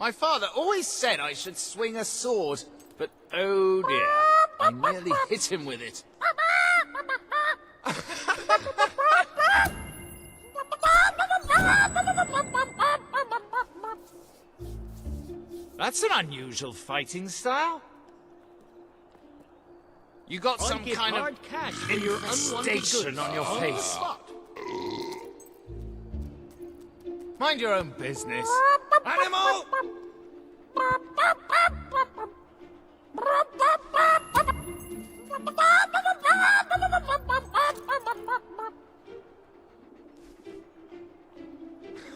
My father always said I should swing a sword, but oh dear, I nearly hit him with it. That's an unusual fighting style. You got some kind of infestation on your face. Mind your own business. Animal!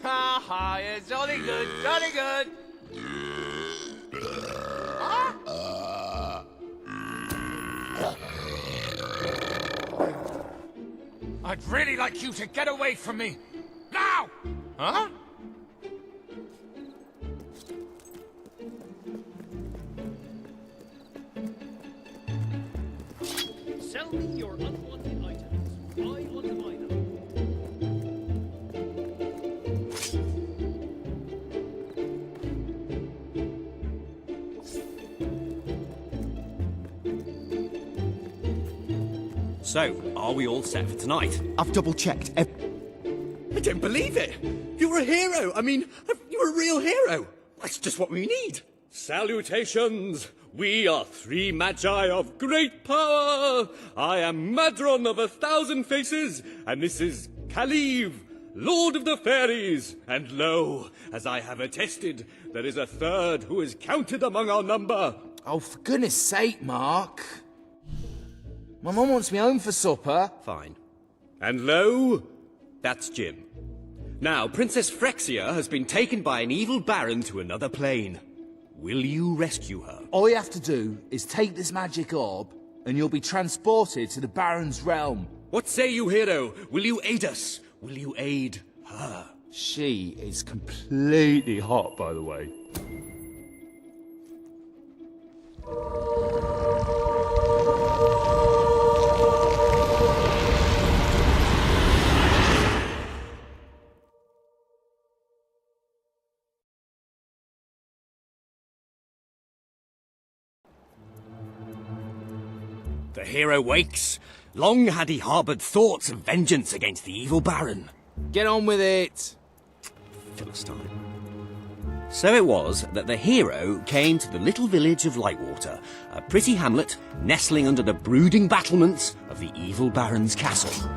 Ha ha, yeah, jolly good, jolly good. Huh? I'd really like you to get away from me. Now! Huh? Sell me your unwanted items. I want to buy them. So, are we all set for tonight? I've double-checked. I don't believe it! You're a hero! I mean, you're a real hero! That's just what we need! Salutations! We are three magi of great power! I am Madron of 1,000 Faces, and this is Kaliv, Lord of the Fairies. And lo, as I have attested, there is a third who is counted among our number. Oh, for goodness sake, Mark. My mum wants me home for supper. Fine. And lo, that's Jim. Now, Princess Frexia has been taken by an evil baron to another plane. Will you rescue her? All you have to do is take this magic orb, and you'll be transported to the Baron's realm. What say you, hero? Will you aid us? Will you aid her? She is completely hot, by the way. The hero wakes. Long had he harboured thoughts of vengeance against the evil baron. Get on with it. Philistine. So it was that the hero came to the little village of Lightwater, a pretty hamlet nestling under the brooding battlements of the evil baron's castle.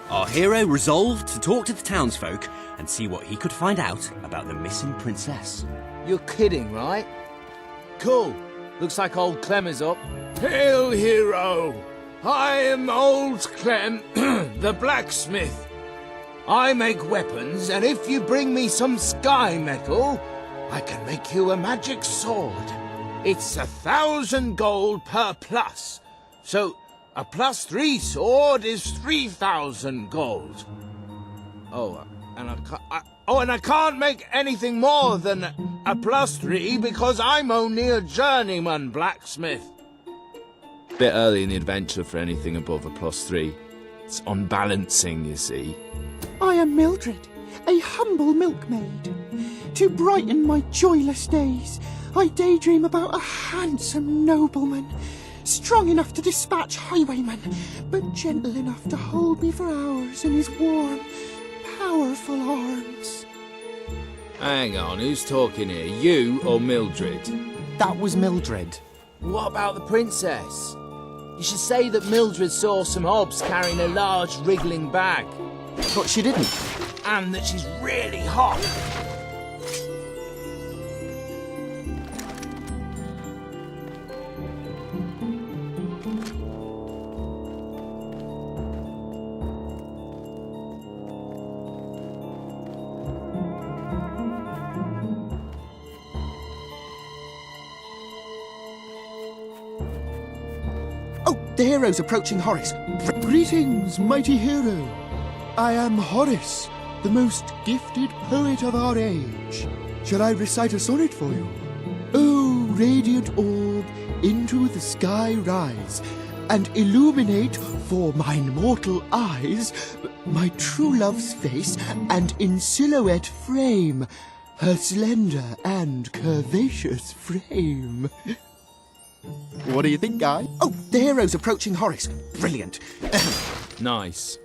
Our hero resolved to talk to the townsfolk and see what he could find out about the missing princess. You're kidding, right? Cool. Looks like old Clem is up. Hail, hero! I am old Clem, the blacksmith. I make weapons, and if you bring me some sky metal, I can make you a magic sword. It's 1,000 gold per plus. So, a +3 sword is 3,000 gold. And I can't make anything more than a +3 because I'm only a journeyman blacksmith. Bit early in the adventure for anything above a +3. It's unbalancing, you see. I am Mildred, a humble milkmaid. To brighten my joyless days, I daydream about a handsome nobleman, strong enough to dispatch highwaymen, but gentle enough to hold me for hours in his warm, powerful arms. Hang on, who's talking here? You or Mildred? That was Mildred. What about the princess? You should say that Mildred saw some hobs carrying a large wriggling bag. But she didn't. And that she's really hot. Oh, the hero's approaching Horace. Greetings, mighty hero. I am Horace, the most gifted poet of our age. Shall I recite a sonnet for you? Oh, radiant orb, into the sky rise. and illuminate for mine mortal eyes my true love's face, and in silhouette frame her slender and curvaceous frame. What do you think, Guy? Oh, the hero's approaching Horace. Brilliant. Nice.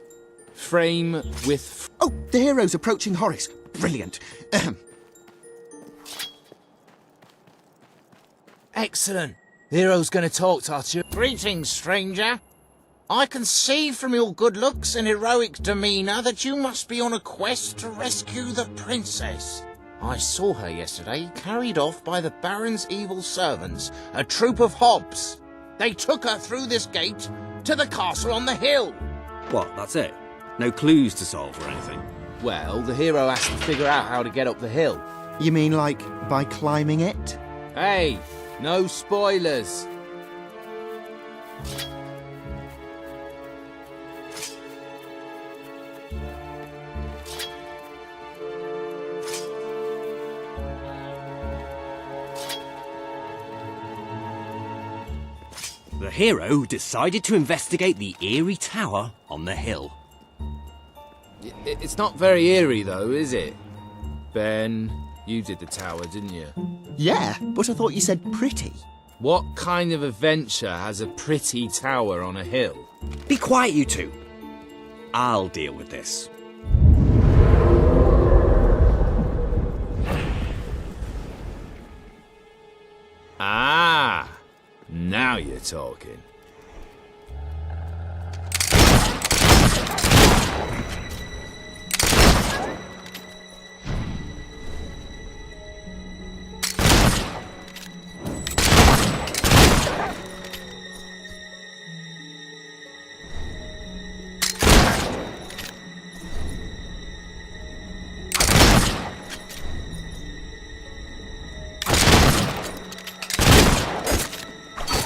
Frame with... Oh, the hero's approaching Horace. Brilliant. Excellent. The hero's going to talk to us. Greetings, stranger. I can see from your good looks and heroic demeanour that you must be on a quest to rescue the princess. I saw her yesterday, carried off by the Baron's evil servants, a troop of hobs. They took her through this gate to the castle on the hill. What, that's it? No clues to solve or anything? Well, the hero has to figure out how to get up the hill. You mean like by climbing it? Hey, no spoilers. The hero decided to investigate the eerie tower on the hill. It's not very eerie, though, is it? Ben, you did the tower, didn't you? Yeah, but I thought you said pretty. What kind of adventure has a pretty tower on a hill? Be quiet, you two. I'll deal with this. Ah, now you're talking.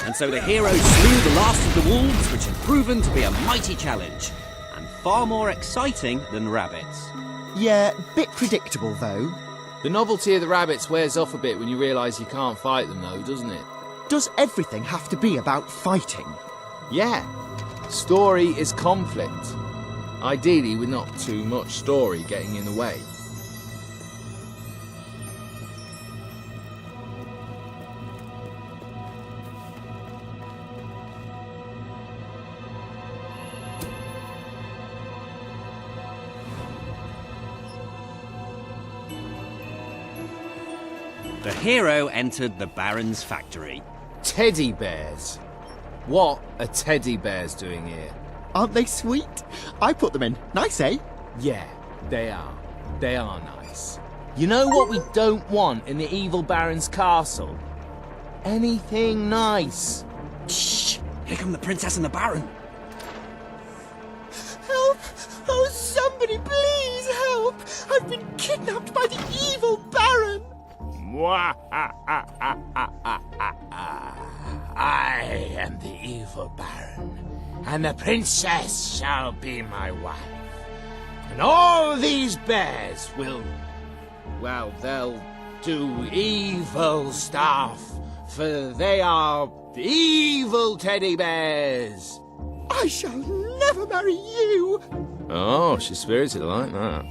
And so the hero slew the last of the wolves, which had proven to be a mighty challenge, and far more exciting than rabbits. Yeah, bit predictable though. The novelty of the rabbits wears off a bit when you realise you can't fight them, though, doesn't it? Does everything have to be about fighting? Yeah. Story is conflict. Ideally, with not too much story getting in the way. The hero entered the Baron's factory. Teddy bears. What are teddy bears doing here? Aren't they sweet? I put them in. Nice, eh? Yeah, they are. They are nice. You know what we don't want in the evil Baron's castle? Anything nice. Shh! Here come the princess and the Baron. Help! Oh, somebody please help! I've been kidnapped by the evil Baron! I am the evil Baron, and the princess shall be my wife. And all these bears will, well, they'll do evil stuff, for they are evil teddy bears. I shall never marry you! Oh, she's spirited like that.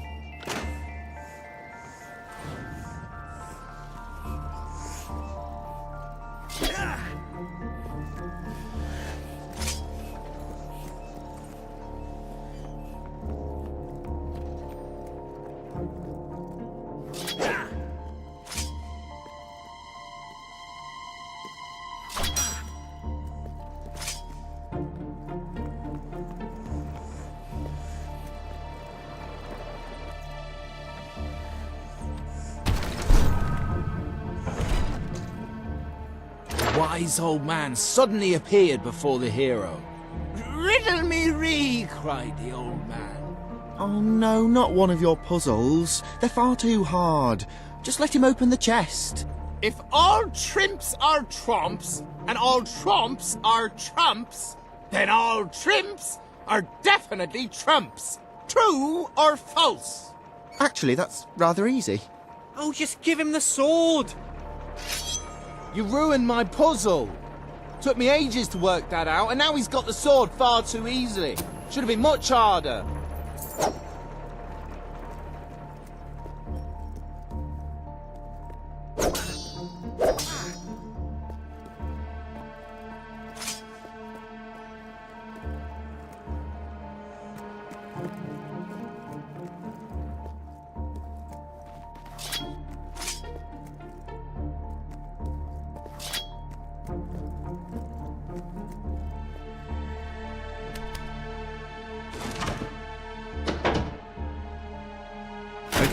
The wise old man suddenly appeared before the hero. "Riddle me ree!" cried the old man. Oh no, not one of your puzzles. They're far too hard. Just let him open the chest. If all trimps are trumps, and all trumps are trumps, then all trimps are definitely trumps. True or false? Actually, that's rather easy. Oh, just give him the sword! You ruined my puzzle. Took me ages to work that out, and now he's got the sword far too easily. Should have been much harder.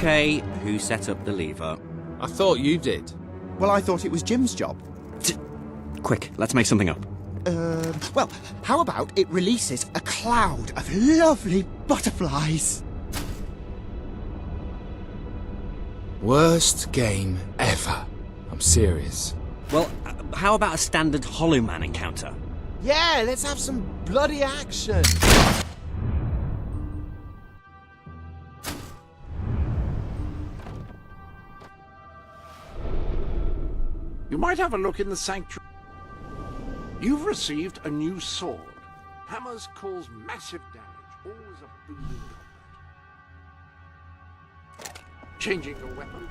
Okay, who set up the lever? I thought you did. Well, I thought it was Jim's job. Quick, let's make something up. Well, how about it releases a cloud of lovely butterflies? Worst game ever. I'm serious. Well, how about a standard Hollow Man encounter? Yeah, let's have some bloody action. You might have a look in the sanctuary. You've received a new sword. Hammers cause massive damage, always a boon in combat. Changing your weapon.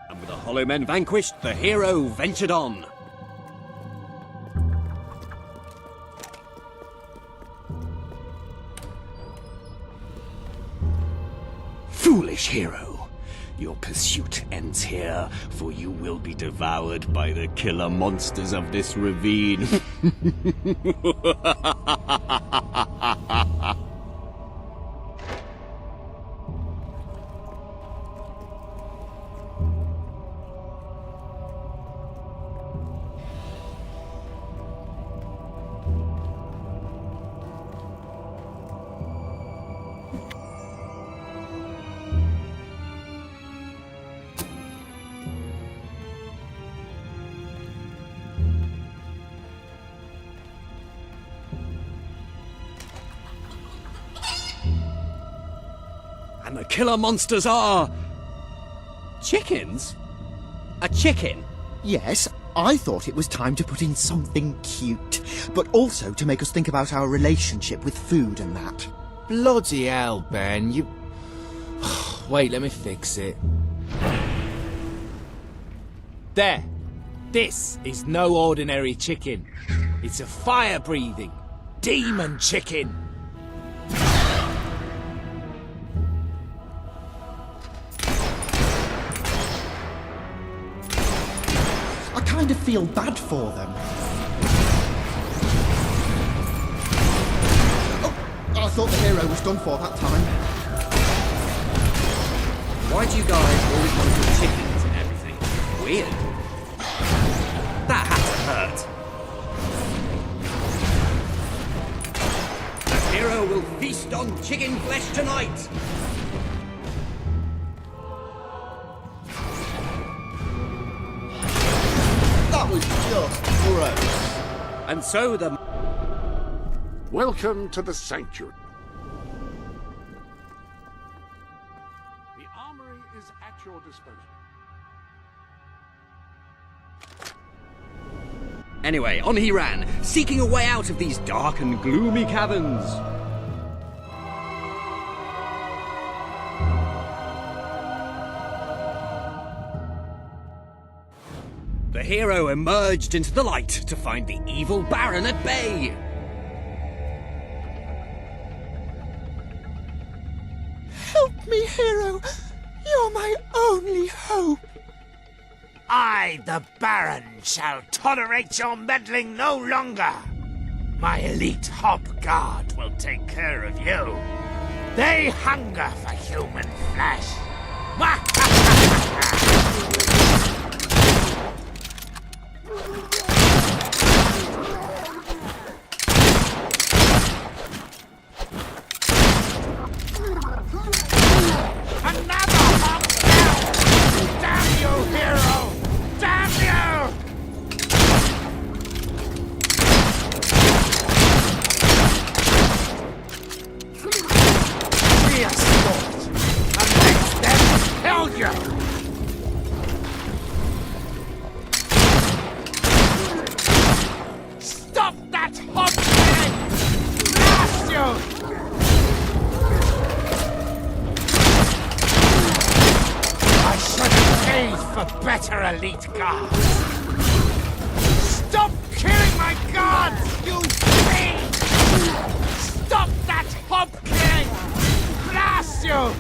And with the Hollow Men vanquished, the hero ventured on. Foolish hero, your pursuit ends here, for you will be devoured by the killer monsters of this ravine. And the killer monsters are... chickens? A chicken? Yes, I thought it was time to put in something cute, but also to make us think about our relationship with food and that. Bloody hell, Ben, you... Wait, let me fix it. There. This is no ordinary chicken. It's a fire-breathing demon chicken. kind of feel bad for them. Oh, I thought the hero was done for that time. Why do you guys always want to do chickens and everything? Weird. That had to hurt. The hero will feast on chicken flesh tonight. That was just gross. And so the... Welcome to the sanctuary. The armory is at your disposal. Anyway, on he ran, seeking a way out of these dark and gloomy caverns. The hero emerged into the light to find the evil Baron at bay. Help me, hero. You're my only hope. I, the Baron, shall tolerate your meddling no longer. My elite Hob Guard will take care of you. They hunger for human flesh. Another Hob Guard! Damn you, hero! Damn you! Be a sport and make them kill you! Stop that hot thing! Blast you! I should have paid for better elite guards. Stop killing my guards, you fiend! Stop that hob killing! Blast you!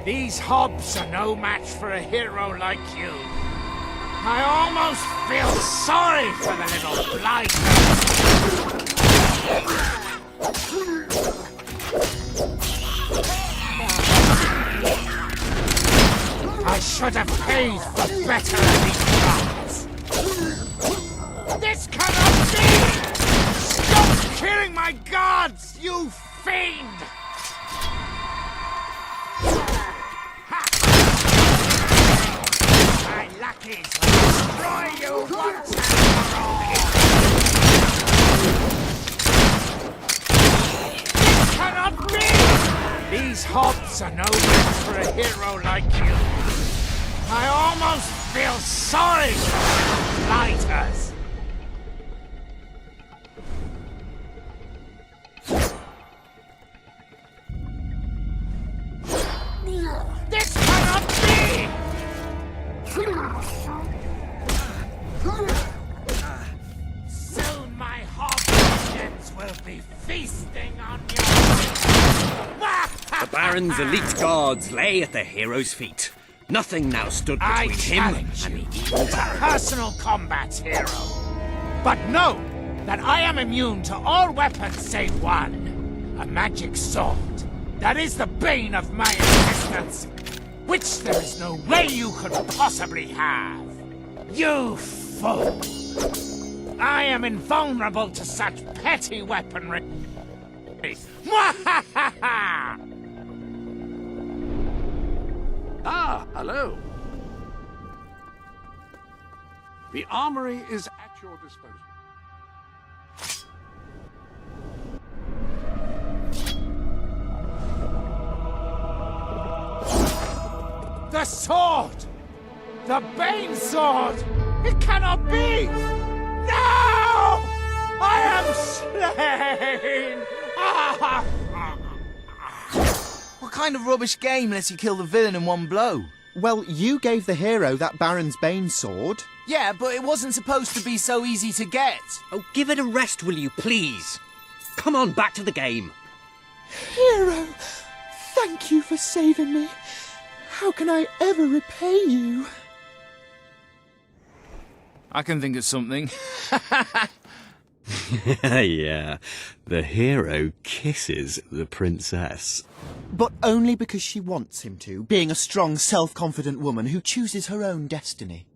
These hobs are no match for a hero like you. I almost feel sorry for the little blighter. I should have paid for better elite guards. This cannot be! Stop killing my guards, you fiend! My lackeys will destroy you once and for all. This cannot be! These hobs are no match for a hero like you. I almost feel sorry for the blighters. This cannot be! Soon my hobgoblins will be feasting on you. The Baron's elite guards lay at the hero's feet. Nothing now stood I between him challenge and you the evil to Baron. personal combat, hero. But know that I am immune to all weapons save one. A magic sword. That is the bane of my existence. Which there is no way you could possibly have. You fool! I am invulnerable to such petty weaponry. Mwahaha! Ah, hello. The armory is at your disposal. The sword! The Bane sword! It cannot be! No! I am slain! What kind of rubbish game lets you kill the villain in one blow? Well, you gave the hero that Baron's Bane sword. Yeah, but it wasn't supposed to be so easy to get. Oh, give it a rest, will you, please? Come on, back to the game. Hero, thank you for saving me. How can I ever repay you? I can think of something. Yeah, the hero kisses the princess. But only because she wants him to, being a strong, self-confident woman who chooses her own destiny.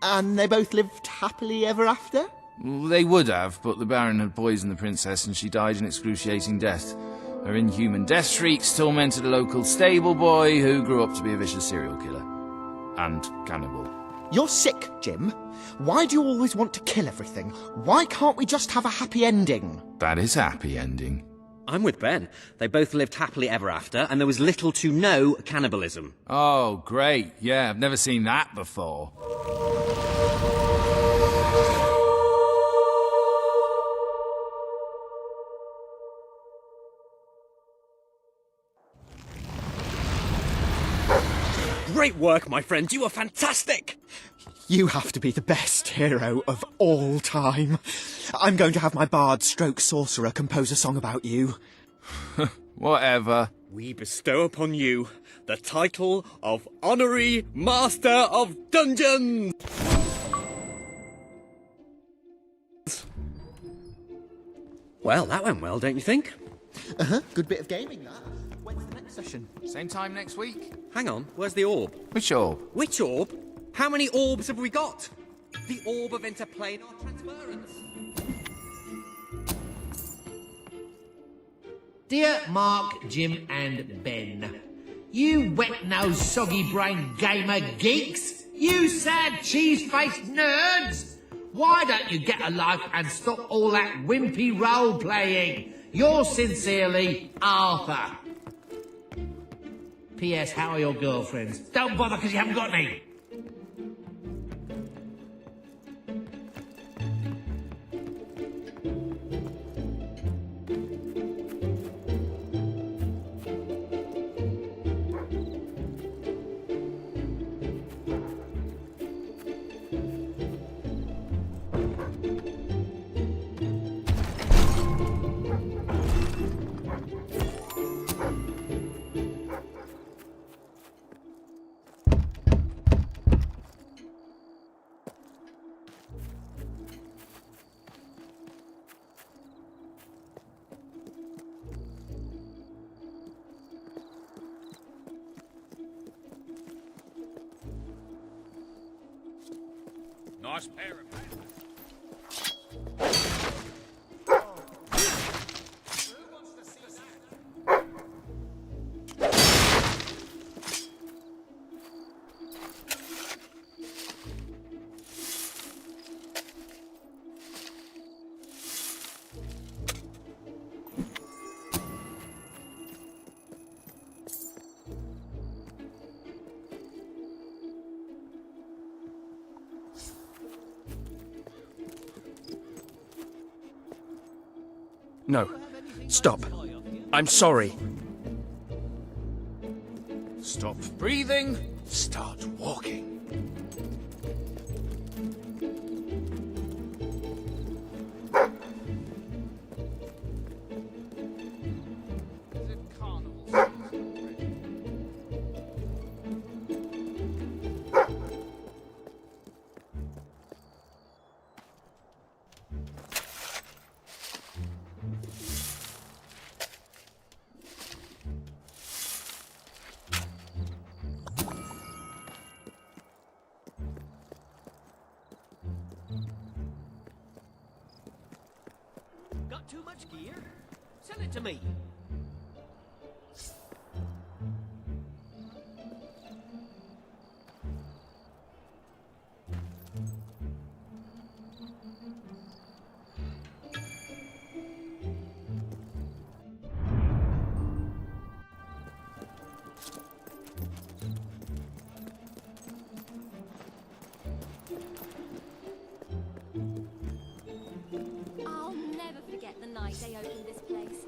And they both lived happily ever after? Well, they would have, but the Baron had poisoned the princess and she died an excruciating death. Her inhuman death shrieks tormented a local stable boy who grew up to be a vicious serial killer. And cannibal. You're sick, Jim. Why do you always want to kill everything? Why can't we just have a happy ending? That is a happy ending. I'm with Ben. They both lived happily ever after, and there was little to no cannibalism. Oh, great. Yeah, I've never seen that before. Great work, my friend. You were fantastic. You have to be the best hero of all time. I'm going to have my bard stroke sorcerer compose a song about you. Whatever. We bestow upon you the title of Honorary Master of Dungeons! Well, that went well, don't you think? Good bit of gaming, that. When's the next session? Same time next week? Hang on, where's the orb? Which orb? Which orb? How many orbs have we got? The orb of interplanar transference. Dear Mark, Jim and Ben, you wet-nosed, soggy-brained gamer geeks, you sad cheese-faced nerds, why don't you get a life and stop all that wimpy role-playing? Yours sincerely, Arthur. P.S. How are your girlfriends? Don't bother because you haven't got any. Nice pair of pants. No. Stop. I'm sorry. Stop breathing. Start walking. Is it carnival season already? Got too much gear? Sell it to me. they opened this place.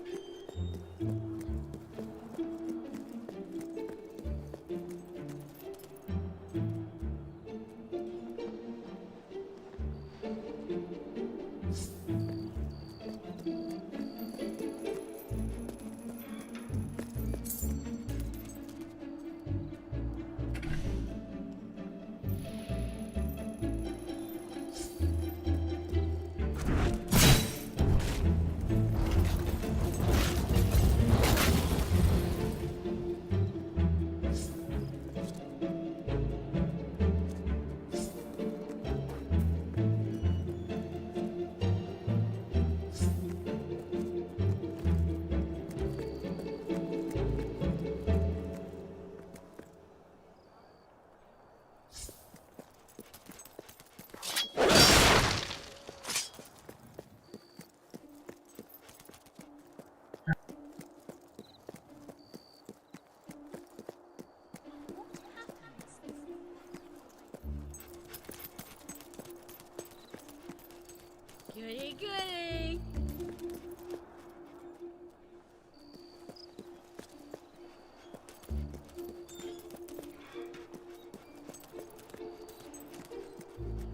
Goody goody!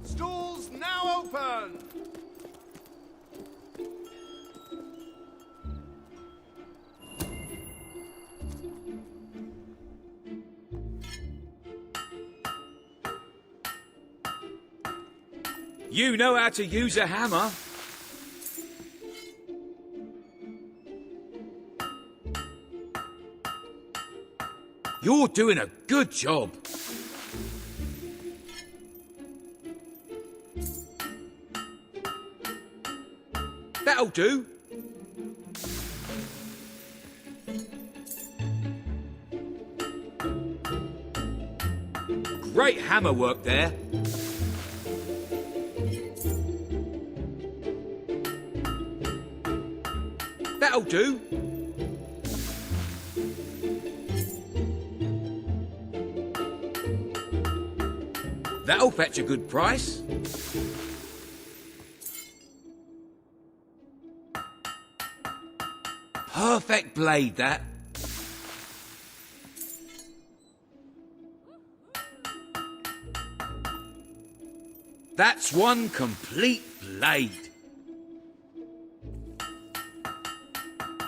Stalls now open! You know how to use a hammer? You're doing a good job. That'll do. Great hammer work there. That'll do. That'll fetch a good price. Perfect blade, that. That's one complete blade.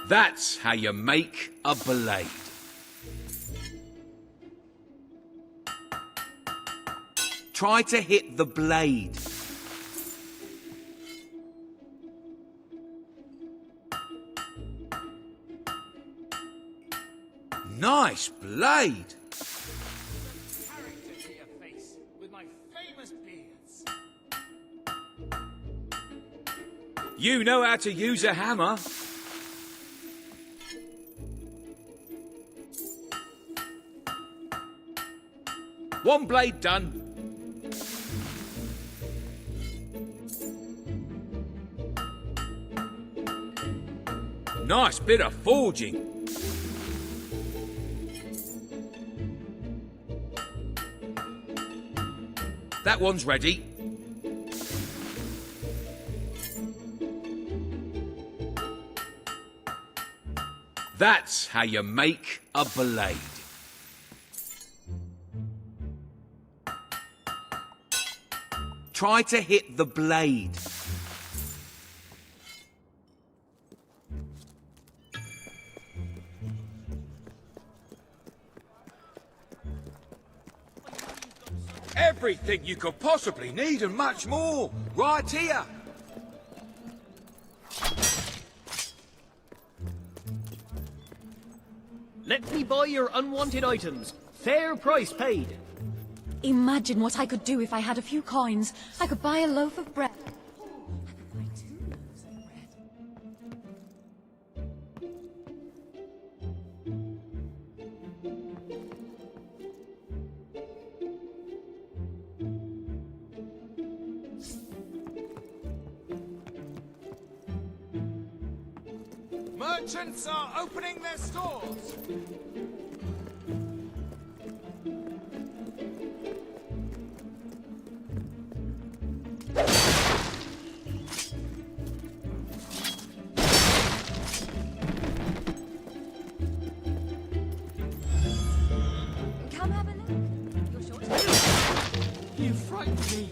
That's how you make a blade. Try to hit the blade. Nice blade. Character to your face with my famous beards. You know how to use a hammer. One blade done. Nice bit of forging. That one's ready. That's how you make a blade. Try to hit the blade. Everything you could possibly need and much more, right here. Let me buy your unwanted items. Fair price paid. Imagine what I could do if I had a few coins. I could buy a loaf of bread. Merchants are opening their stores. you frightened me.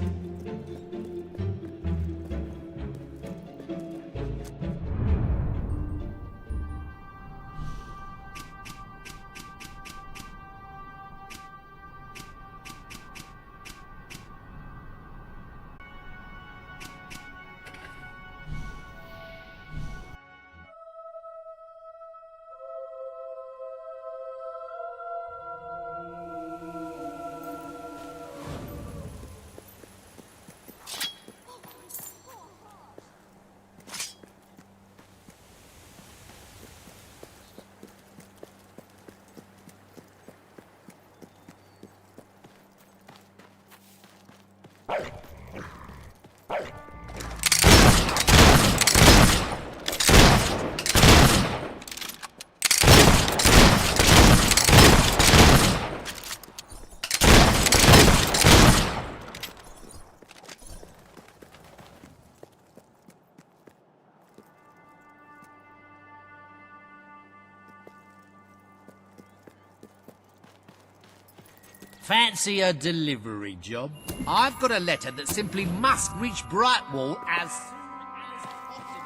Fancy a delivery job? I've got a letter that simply must reach Brightwall as soon as possible.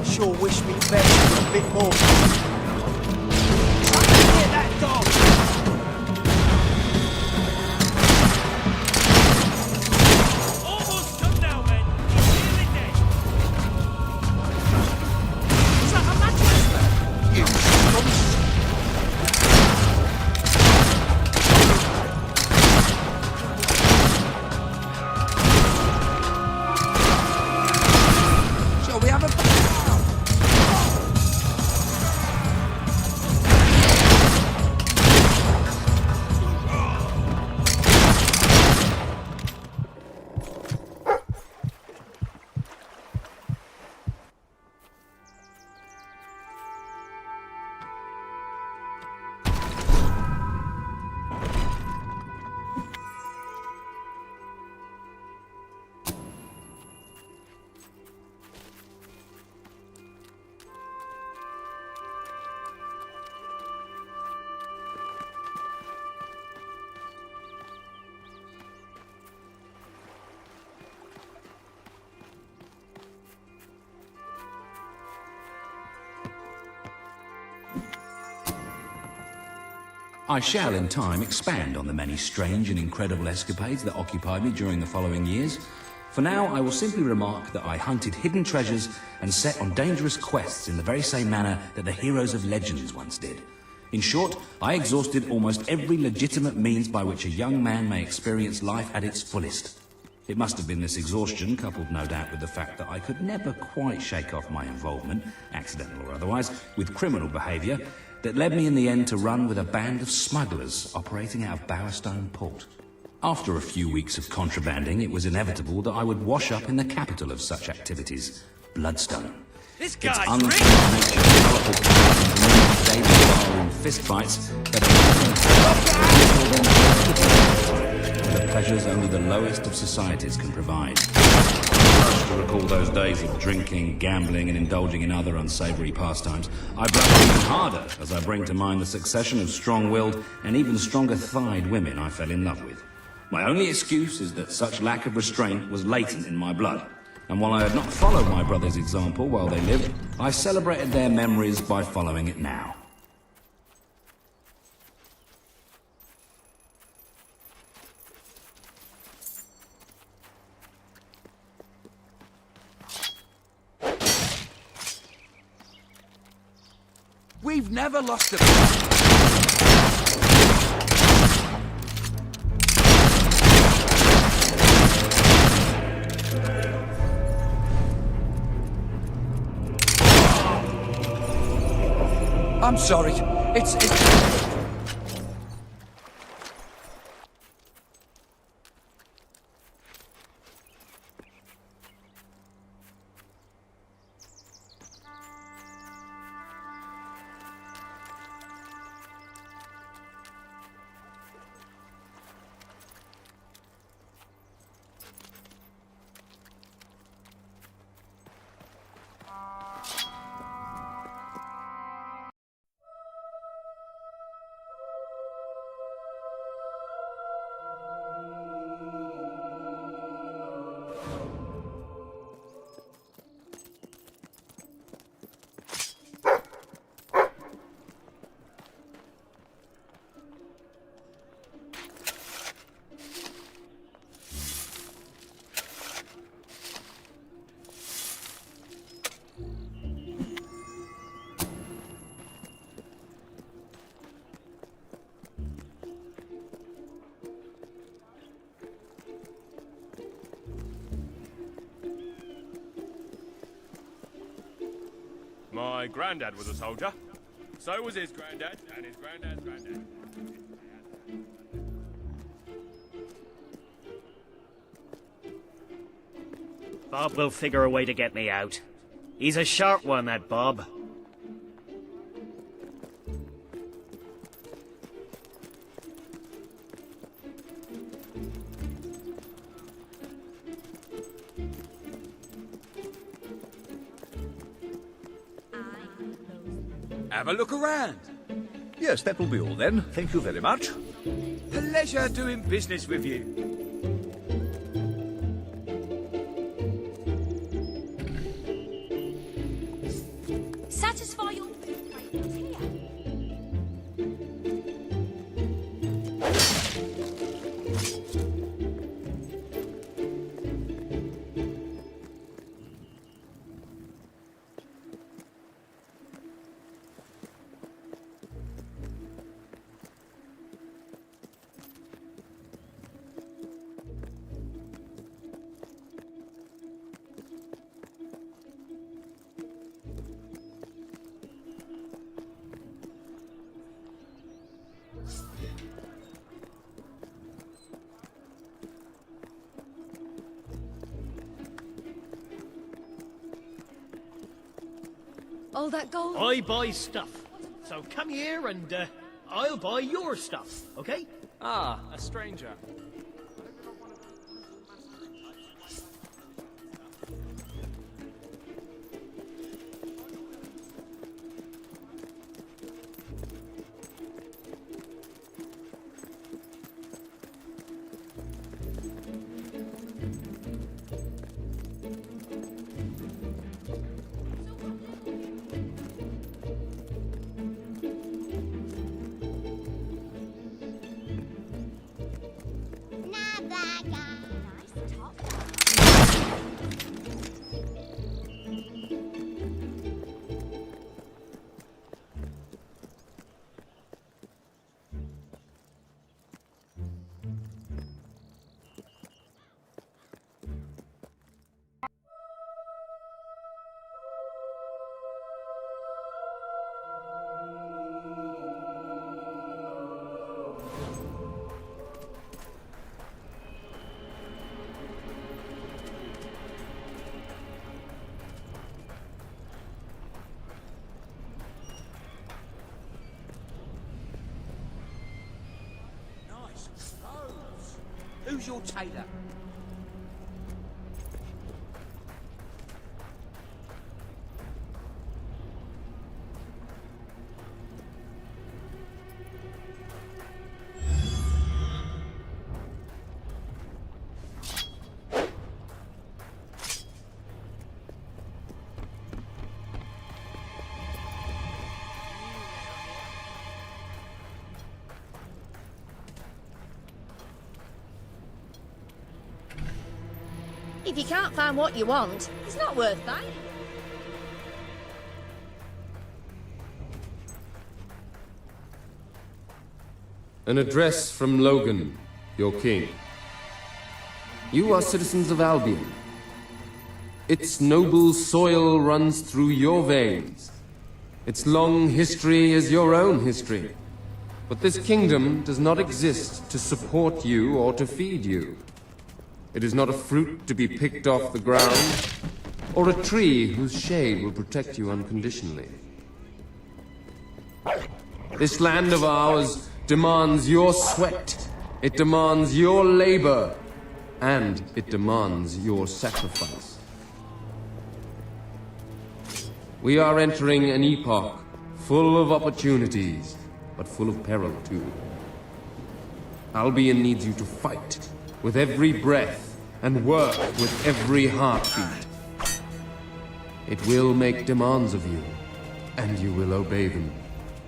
Sure wish me best a bit more. Try to get that dog! Almost come now, men. He's nearly dead. Is that a mattress? You monster! Shall we have a... I shall, in time, expand on the many strange and incredible escapades that occupied me during the following years. For now, I will simply remark that I hunted hidden treasures and set on dangerous quests in the very same manner that the heroes of legends once did. In short, I exhausted almost every legitimate means by which a young man may experience life at its fullest. It must have been this exhaustion, coupled no doubt with the fact that I could never quite shake off my involvement, accidental or otherwise, with criminal behaviour, that led me in the end to run with a band of smugglers operating out of Bowerstone Port. After a few weeks of contrabanding, it was inevitable that I would wash up in the capital of such activities, Bloodstone. This Its guy's uncanny rich. nature, colourful patterns, and daily bar in fistfights, but the pleasures only the lowest of societies can provide. I blush to recall those days of drinking, gambling, and indulging in other unsavory pastimes. I blush even harder as I bring to mind the succession of strong-willed and even stronger-thighed women I fell in love with. My only excuse is that such lack of restraint was latent in my blood, and while I had not followed my brother's example while they lived, I celebrated their memories by following it now. We've never lost a... I'm sorry. It's... My granddad was a soldier. So was his granddad, and his granddad's granddad. Bob will figure a way to get me out. He's a sharp one, that Bob. Have a look around. Yes, that will be all then. Thank you very much. Pleasure doing business with you. Satisfy your requirements here. All that gold? I buy stuff. So come here and I'll buy your stuff, okay? Ah, a stranger. Who's your tailor? If you can't find what you want, it's not worth buying. An address from Logan, your king. You are citizens of Albion. Its noble soil runs through your veins. Its long history is your own history. But this kingdom does not exist to support you or to feed you. It is not a fruit to be picked off the ground, or a tree whose shade will protect you unconditionally. This land of ours demands your sweat, it demands your labor, and it demands your sacrifice. We are entering an epoch full of opportunities, but full of peril too. Albion needs you to fight with every breath and work with every heartbeat. It will make demands of you, and you will obey them,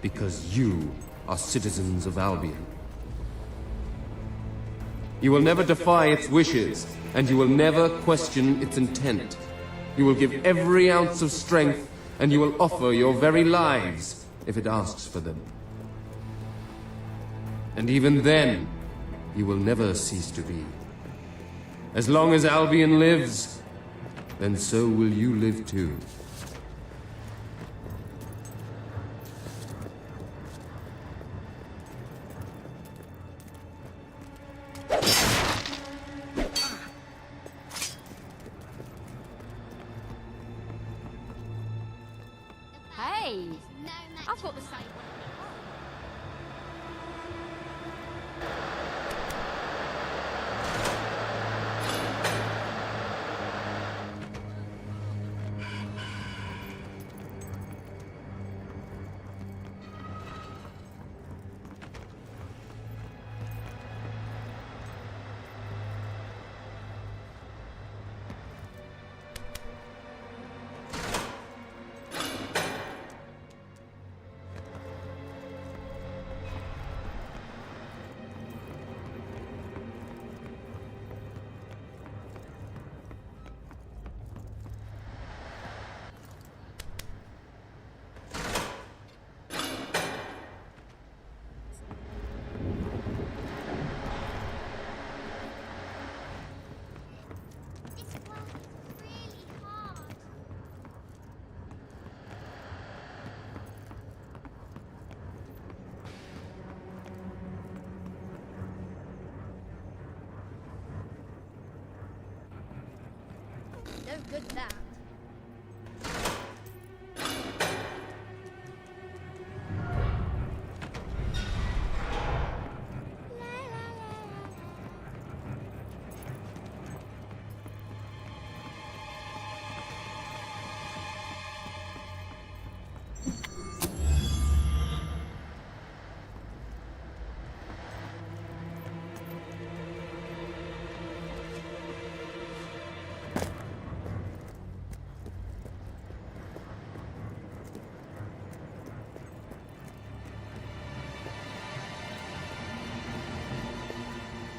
because you are citizens of Albion. You will never defy its wishes, and you will never question its intent. You will give every ounce of strength, and you will offer your very lives if it asks for them. And even then, you will never cease to be. As long as Albion lives, then so will you live too. Hey, I thought the same. No good that.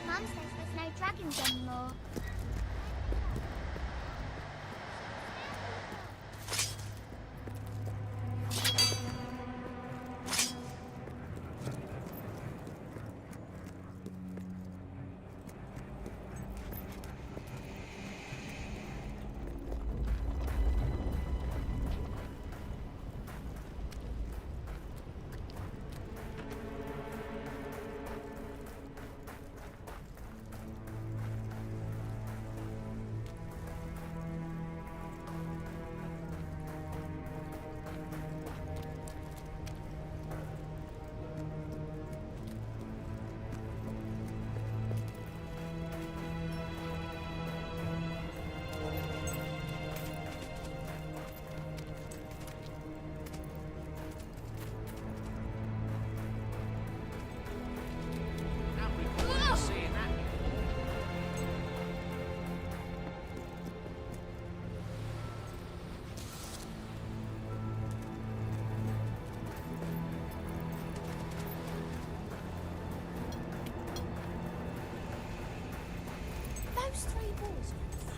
Mum says there's no dragons anymore. those three balls on his face?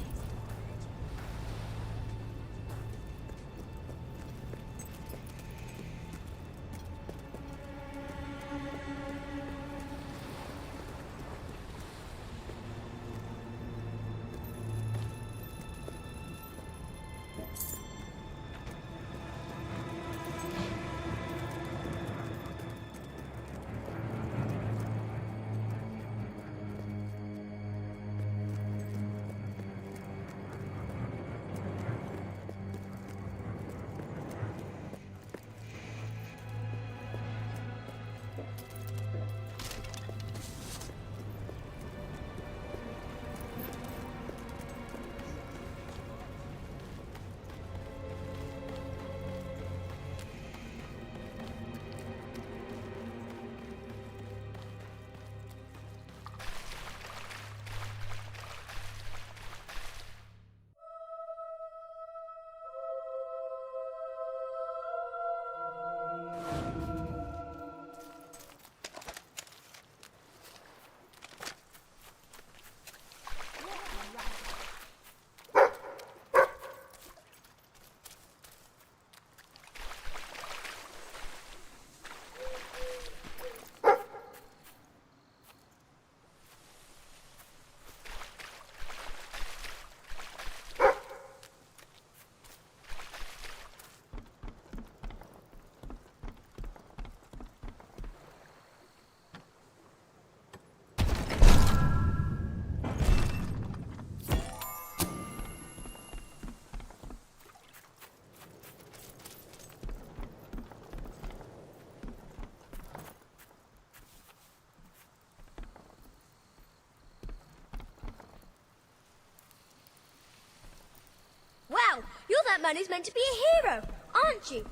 Wow, you're that man who's meant to be a hero, aren't you?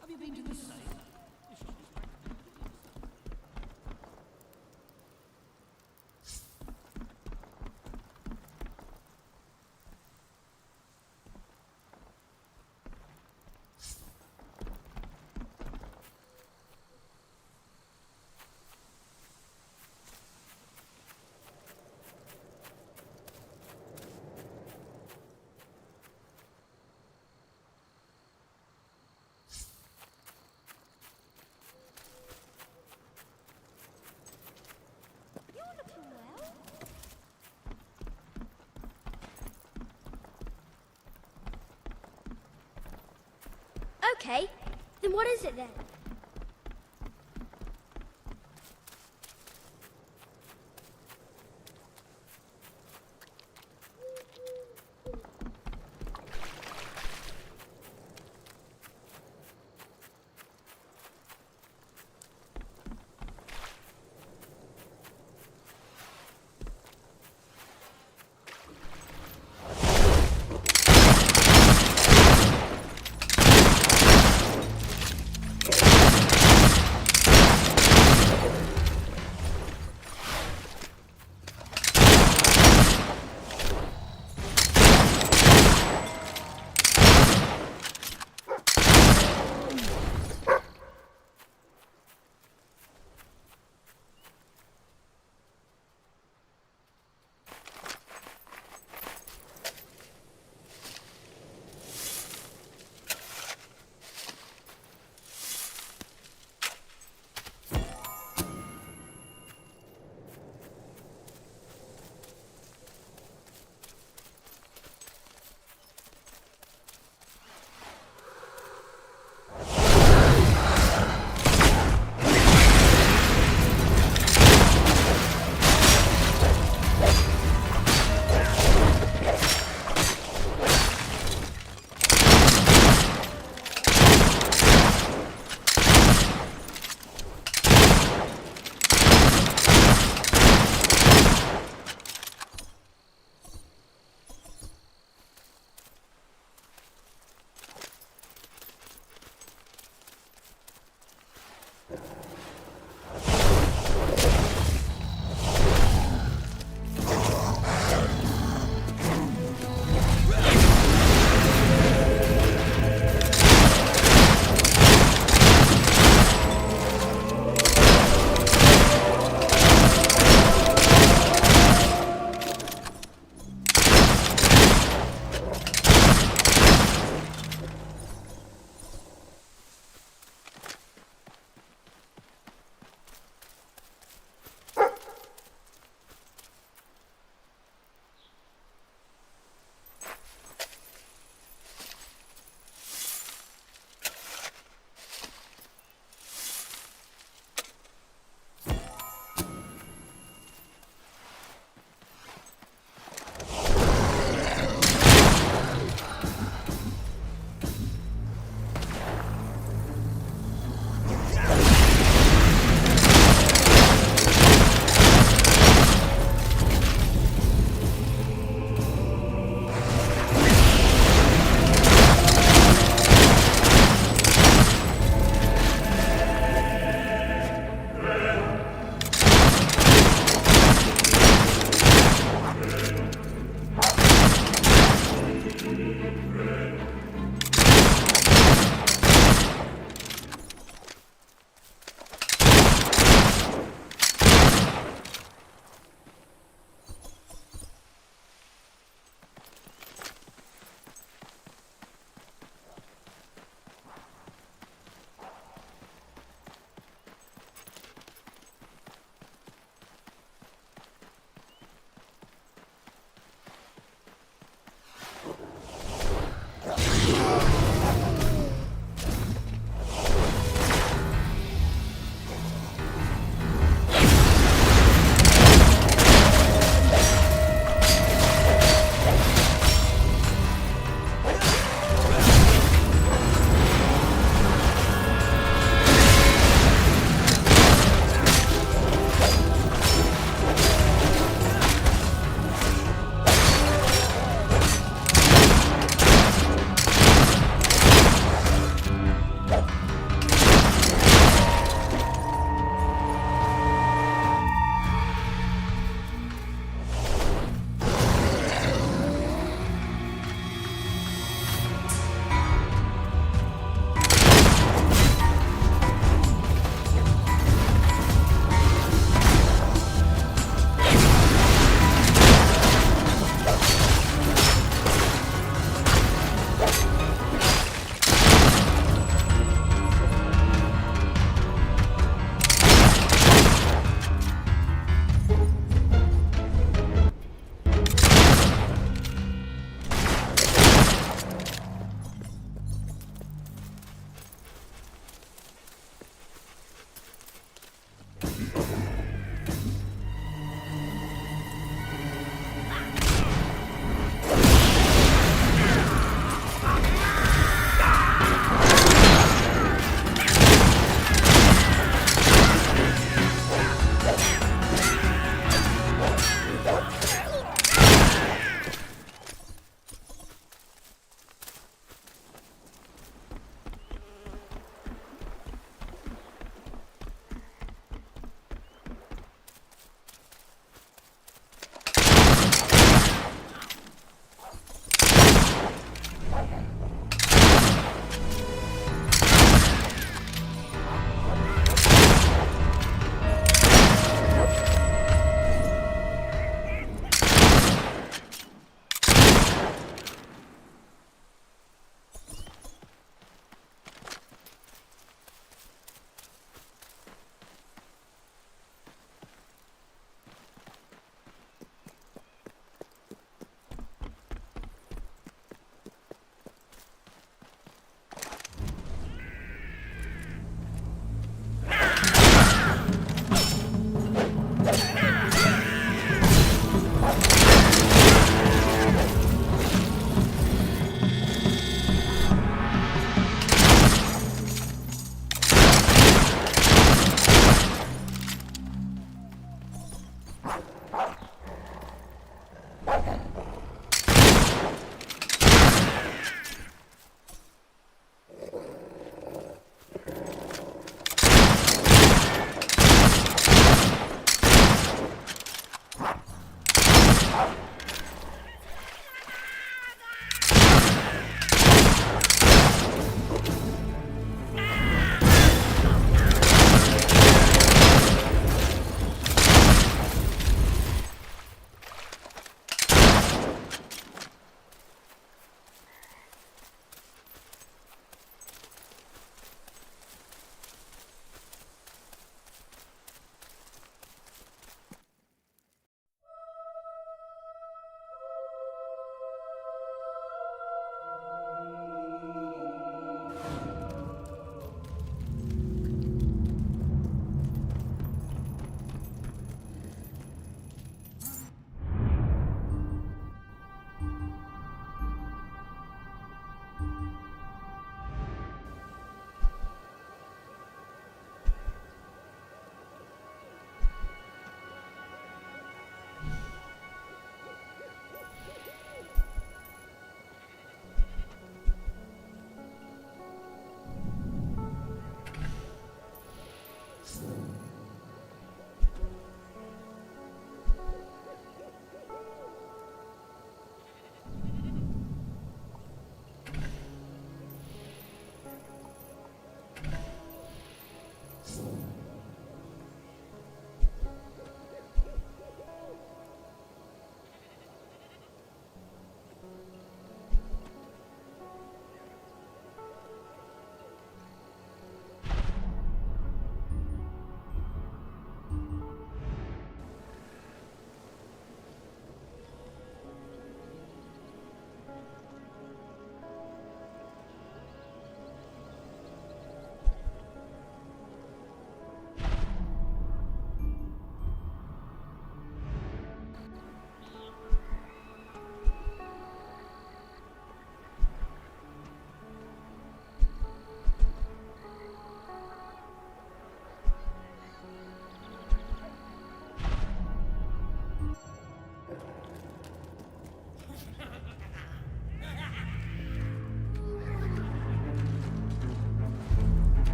Have you been to the safe? Okay, then what is it then? You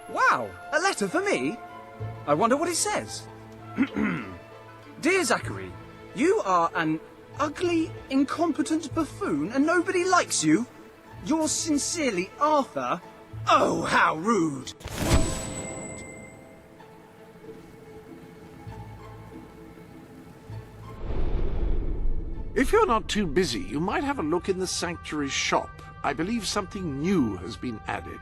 Wow, a letter for me? I wonder what it says. Dear Zachary, you are an ugly, incompetent buffoon and nobody likes you. Yours sincerely, Arthur. Oh, how rude! If you're not too busy, you might have a look in the sanctuary shop. I believe something new has been added.